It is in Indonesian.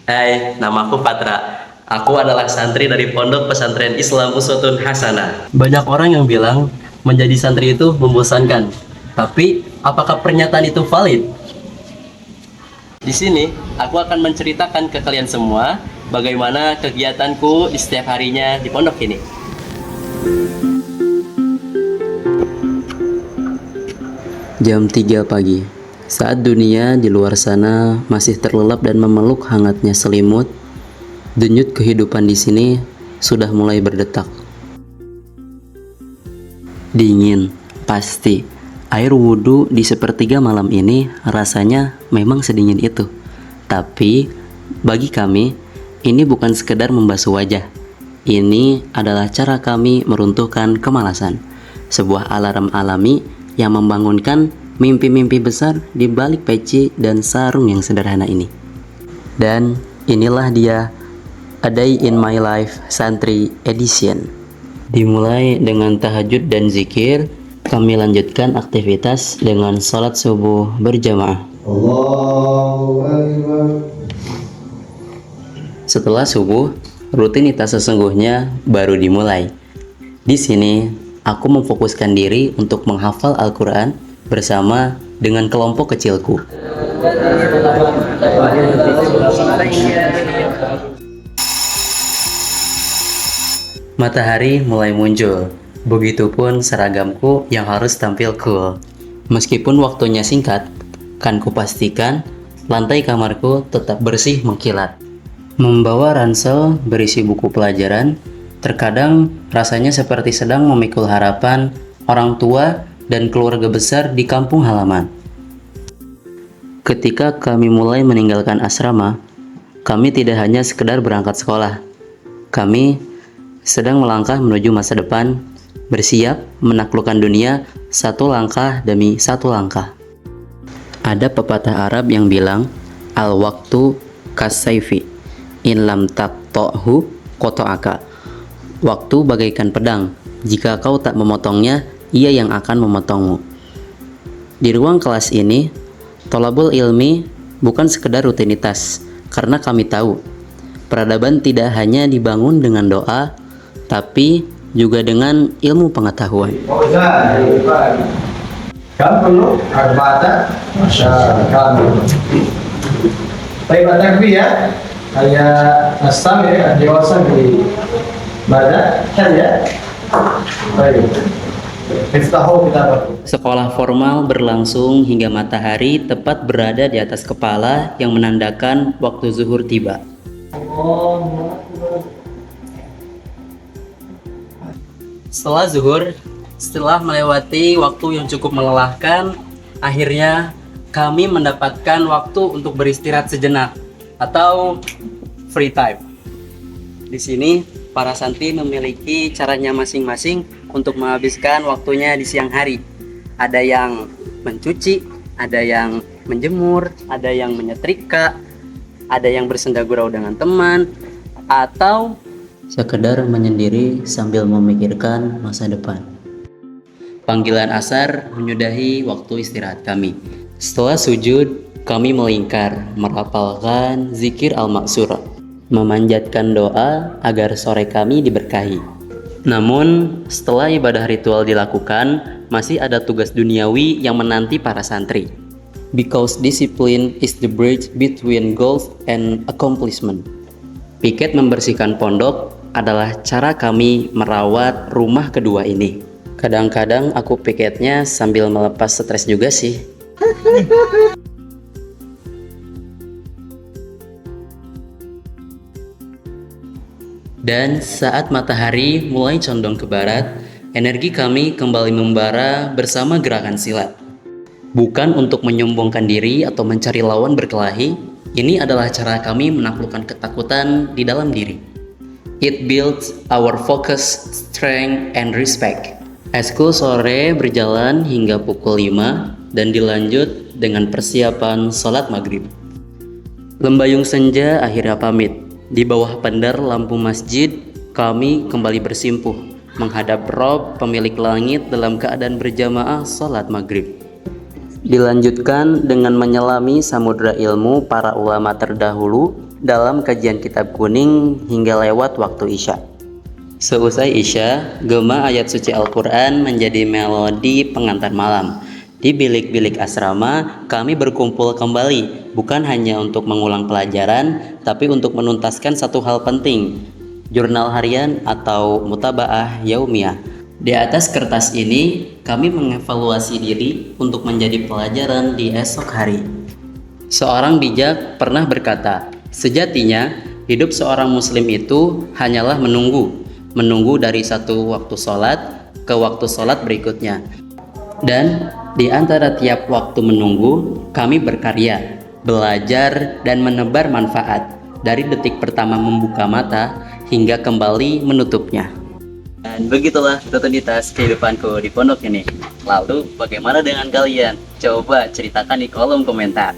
Hai, namaku Patra. Aku adalah santri dari Pondok Pesantren Islam Uswatun Hasanah. Banyak orang yang bilang menjadi santri itu membosankan. Tapi, apakah pernyataan itu valid? Di sini, aku akan menceritakan ke kalian semua bagaimana kegiatanku di setiap harinya di pondok ini. Jam 3 pagi, saat dunia di luar sana masih terlelap dan memeluk hangatnya selimut, denyut kehidupan di sini sudah mulai berdetak. Dingin, pasti. Air wudhu di sepertiga malam ini rasanya memang sedingin itu. Tapi, bagi kami, ini bukan sekedar membasuh wajah. Ini adalah cara kami meruntuhkan kemalasan. Sebuah alarm alami yang membangunkan mimpi-mimpi besar di balik peci dan sarung yang sederhana ini. Dan inilah dia, A Day in My Life Santri Edition. Dimulai dengan tahajud dan zikir, kami lanjutkan aktivitas dengan sholat subuh berjamaah. Allahu Akbar. Setelah subuh, rutinitas sesungguhnya baru dimulai. Di sini, aku memfokuskan diri untuk menghafal Al-Quran bersama dengan kelompok kecilku. Matahari mulai muncul, begitupun seragamku yang harus tampil cool. Meskipun waktunya singkat, kan kupastikan lantai kamarku tetap bersih mengkilat. Membawa ransel berisi buku pelajaran, terkadang rasanya seperti sedang memikul harapan orang tua dan keluarga besar di kampung halaman. Ketika kami mulai meninggalkan asrama, kami tidak hanya sekedar berangkat sekolah. Kami sedang melangkah menuju masa depan, bersiap menaklukkan dunia satu langkah demi satu langkah. Ada pepatah Arab yang bilang, al-waktu kasaifi, in lam taqta'hu qata'aka. Waktu bagaikan pedang, jika kau tak memotongnya, ia yang akan memotongmu. Di ruang kelas ini, tolabul ilmi bukan sekedar rutinitas, karena kami tahu, peradaban tidak hanya dibangun dengan doa, tapi juga dengan ilmu pengetahuan. Kamu perlu arba'ata kamu. Baik, takbir ya. Hanya asam ya, dewasa di badan kan ya. Baik. Sekolah formal berlangsung hingga matahari tepat berada di atas kepala yang menandakan waktu zuhur tiba. Setelah zuhur, setelah melewati waktu yang cukup melelahkan, akhirnya kami mendapatkan waktu untuk beristirahat sejenak atau free time. Di sini, para santri memiliki caranya masing-masing untuk menghabiskan waktunya di siang hari. Ada yang mencuci, ada yang menjemur, ada yang menyetrika, ada yang bersenda gurau dengan teman, atau Sekedar menyendiri sambil memikirkan masa depan. Panggilan asar menyudahi waktu istirahat kami. Setelah sujud, kami melingkar, merapalkan zikir al-maksura, memanjatkan doa agar sore kami diberkahi. Namun, setelah ibadah ritual dilakukan, masih ada tugas duniawi yang menanti para santri. Because discipline is the bridge between goals and accomplishment. Piket membersihkan pondok adalah cara kami merawat rumah kedua ini. Kadang-kadang aku piketnya sambil melepas stres juga sih. Dan saat matahari mulai condong ke barat, energi kami kembali membara bersama gerakan silat. Bukan untuk menyombongkan diri atau mencari lawan berkelahi, ini adalah cara kami menaklukkan ketakutan di dalam diri. It builds our focus, strength, and respect. Eskul sore berjalan hingga pukul 5 dan dilanjut dengan persiapan sholat maghrib. Lembayung senja akhirnya pamit. Di bawah pendar lampu masjid, kami kembali bersimpuh menghadap Rob pemilik langit dalam keadaan berjamaah sholat maghrib. Dilanjutkan dengan menyelami samudra ilmu para ulama terdahulu dalam kajian kitab kuning hingga lewat waktu Isya. Seusai Isya, gema ayat suci Al-Quran menjadi melodi pengantar malam. Di bilik-bilik asrama, kami berkumpul kembali, bukan hanya untuk mengulang pelajaran, tapi untuk menuntaskan satu hal penting, jurnal harian atau mutabaah yaumiyah. Di atas kertas ini, kami mengevaluasi diri untuk menjadi pelajaran di esok hari. Seorang bijak pernah berkata, sejatinya hidup seorang muslim itu hanyalah menunggu dari satu waktu sholat ke waktu sholat berikutnya. Dan di antara tiap waktu menunggu, kami berkarya, belajar, dan menebar manfaat dari detik pertama membuka mata hingga kembali menutupnya. Dan begitulah rutinitas kehidupanku di pondok ini. Lalu bagaimana dengan kalian? Coba ceritakan di kolom komentar.